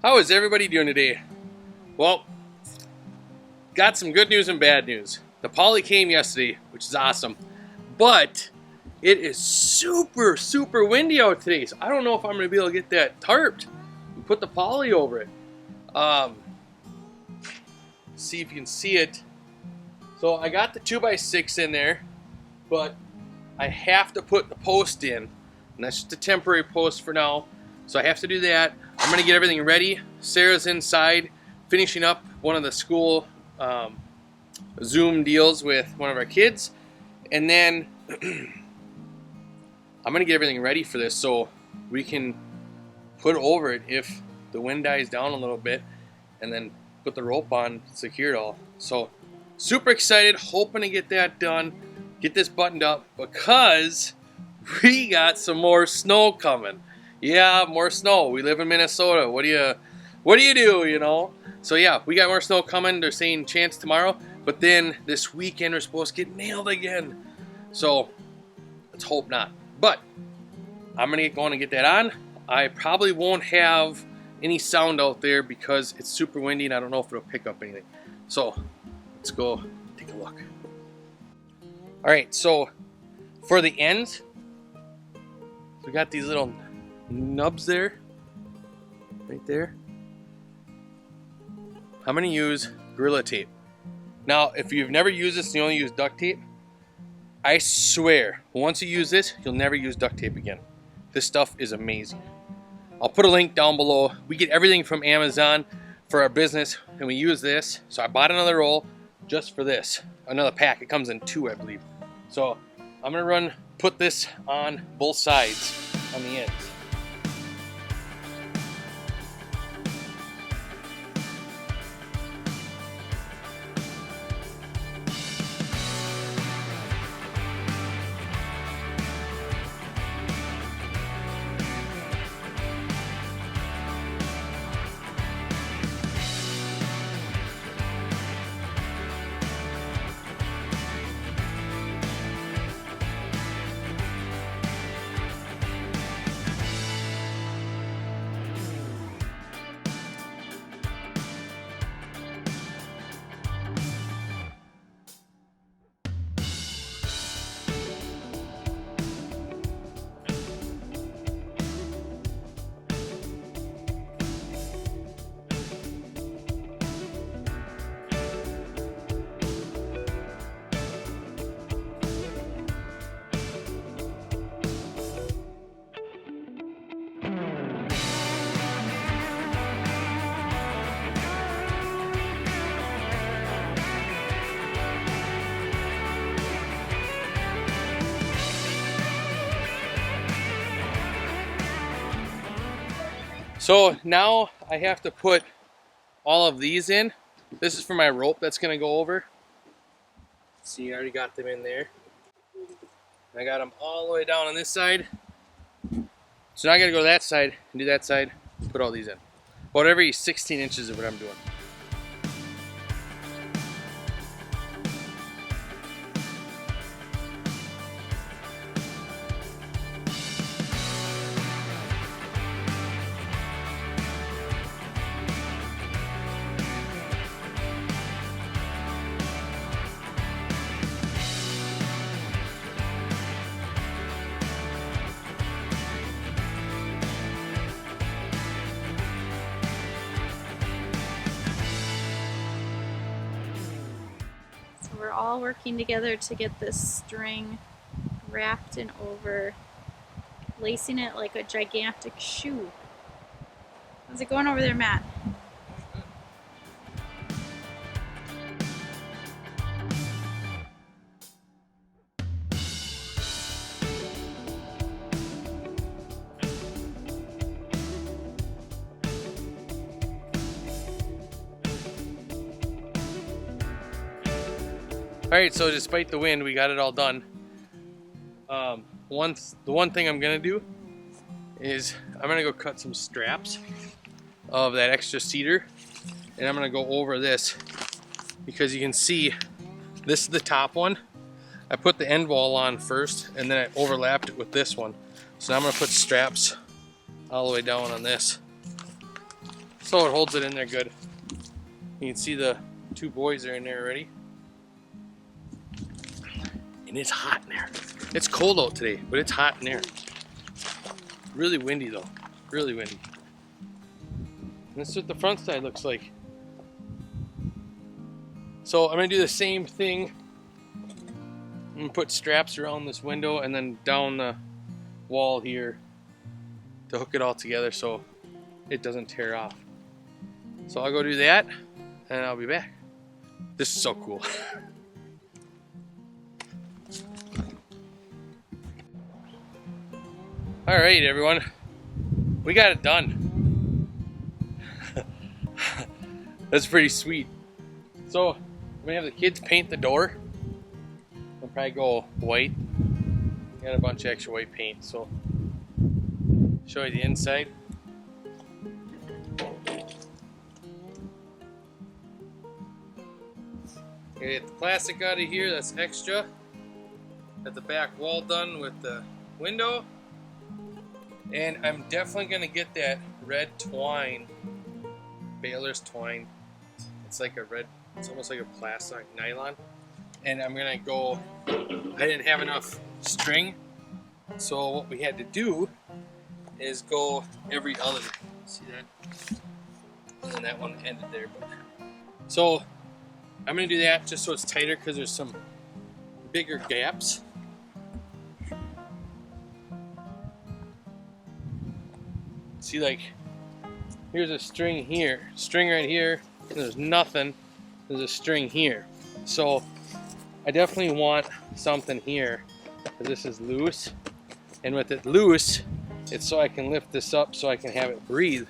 How is everybody doing today? Well, got some good news and bad news. The poly came yesterday, which is awesome, but it is super windy out today, so I don't know if I'm going to be able to get that tarped and put the poly over it. See if you can see it. So I got the 2x6 in there, but I have to put the post in, and that's just a temporary post for now. So I have to do that. I'm gonna get everything ready. Sarah's inside finishing up one of the school Zoom deals with one of our kids, and then I'm gonna get everything ready for this so we can put over it if the wind dies down a little bit, and then put the rope on, secure it all. So super excited, hoping to get that done, get this buttoned up, because we got some more snow coming. Yeah, more snow. We live in Minnesota. What do you do, you know? So yeah, we got more snow coming. They're saying chance tomorrow, but then this weekend we're supposed to get nailed again. So let's hope not. But I'm gonna get going and get that on. I probably won't have any sound out there because it's super windy and I don't know if it'll pick up anything. So let's go take a look. All right, so for the ends, we got these little nubs there, right there. I'm gonna use Gorilla Tape. Now, if you've never used this and you only use duct tape, I swear, once you use this, you'll never use duct tape again. This stuff is amazing. I'll put a link down below. We get everything from Amazon for our business, and we use this. So I bought another roll just for this, another pack. It comes in 2, I believe. So I'm gonna put this on both sides on the ends. So now I have to put all of these in. This is for my rope that's gonna go over. See, I already got them in there. I got them all the way down on this side. So now I gotta go to that side and do that side, put all these in. About every 16 inches of what I'm doing. We're all working together to get this string wrapped and over, lacing it like a gigantic shoe. How's it going over there, Matt? Alright, so despite the wind, we got it all done. The one thing I'm gonna do is I'm gonna go cut some straps of that extra cedar, and I'm gonna go over this because you can see this is the top one. I put the end wall on first and then I overlapped it with this one. So now I'm gonna put straps all the way down on this. So it holds it in there good. You can see the two boys are in there already. And it's hot in there. It's cold out today, but it's hot in there. Really windy though, really windy. And this is what the front side looks like. So I'm gonna do the same thing. I'm gonna put straps around this window and then down the wall here to hook it all together so it doesn't tear off. So I'll go do that and I'll be back. This is so cool. All right, everyone, we got it done. That's pretty sweet. So I'm gonna have the kids paint the door. I'll probably go white. Got a bunch of extra white paint, so show you the inside. Get the plastic out of here, that's extra. Got the back wall done with the window. And I'm definitely gonna get that red twine, baler's twine. It's like a red, it's almost like a plastic nylon. And I'm gonna go, I didn't have enough string. So what we had to do is go every other, see that? And then that one ended there. So I'm gonna do that just so it's tighter because there's some bigger gaps. See, like, here's a string here, string right here, and there's nothing. There's a string here. So I definitely want something here because this is loose. And with it loose, it's so I can lift this up so I can have it breathe.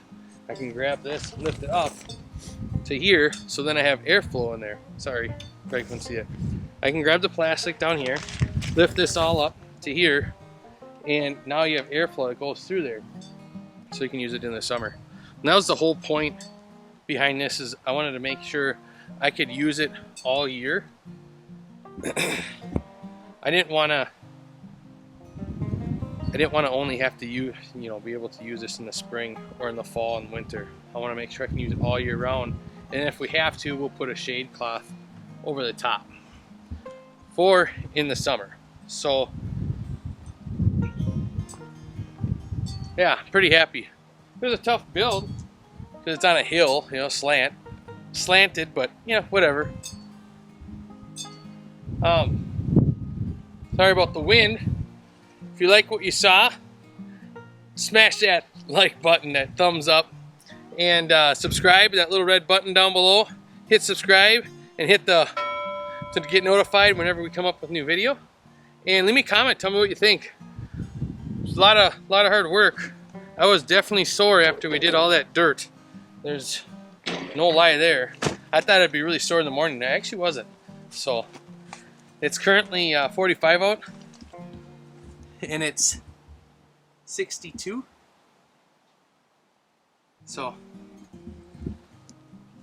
I can grab this, lift it up to here, so then I have airflow in there. Sorry, probably couldn't see it. I can grab the plastic down here, lift this all up to here, and now you have airflow that goes through there. So you can use it in the summer. And that was the whole point behind this, is I wanted to make sure I could use it all year. I didn't want to only have to use, be able to use this in the spring or in the fall and winter. I want to make sure I can use it all year round. And if we have to, we'll put a shade cloth over the top for in the summer. So yeah, pretty happy. It was a tough build because it's on a hill, slanted, but whatever. Sorry about the wind. If you like what you saw, smash that like button, that thumbs up, and subscribe, that little red button down below. Hit subscribe and hit to get notified whenever we come up with a new video. And leave me a comment, tell me what you think. It's a lot of hard work. I was definitely sore after we did all that dirt. There's no lie there. I thought I'd be really sore in the morning. I actually wasn't. So it's currently 45 out, and it's 62. So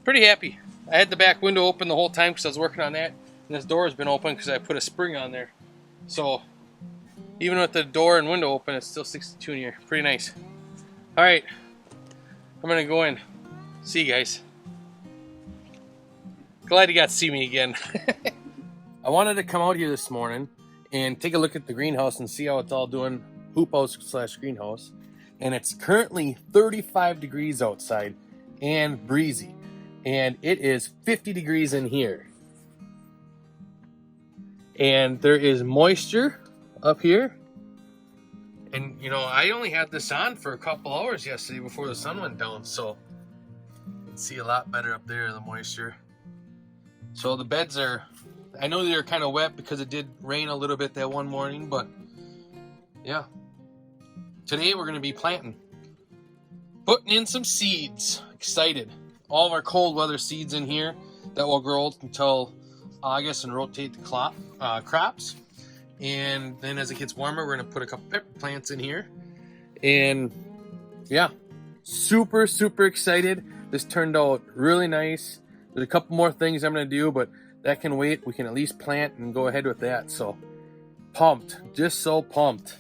pretty happy. I had the back window open the whole time because I was working on that, and this door has been open because I put a spring on there. So even with the door and window open, it's still 62 in here. Pretty nice. All right, I'm gonna go in. See you guys. Glad you got to see me again. I wanted to come out here this morning and take a look at the greenhouse and see how it's all doing, hoop house / greenhouse. And it's currently 35 degrees outside and breezy. And it is 50 degrees in here. And there is moisture up here. And I only had this on for a couple hours yesterday before the sun went down, so you can see a lot better up there, the moisture. So the beds are, I know they're kind of wet because it did rain a little bit that one morning, but yeah. Today we're going to be planting. Putting in some seeds. Excited. All of our cold weather seeds in here that will grow until August and rotate the crops. And then as it gets warmer, we're going to put a couple pepper plants in here. And yeah, super excited. This turned out really nice. There's a couple more things I'm going to do, but that can wait. We can at least plant and go ahead with that. So pumped, just so pumped.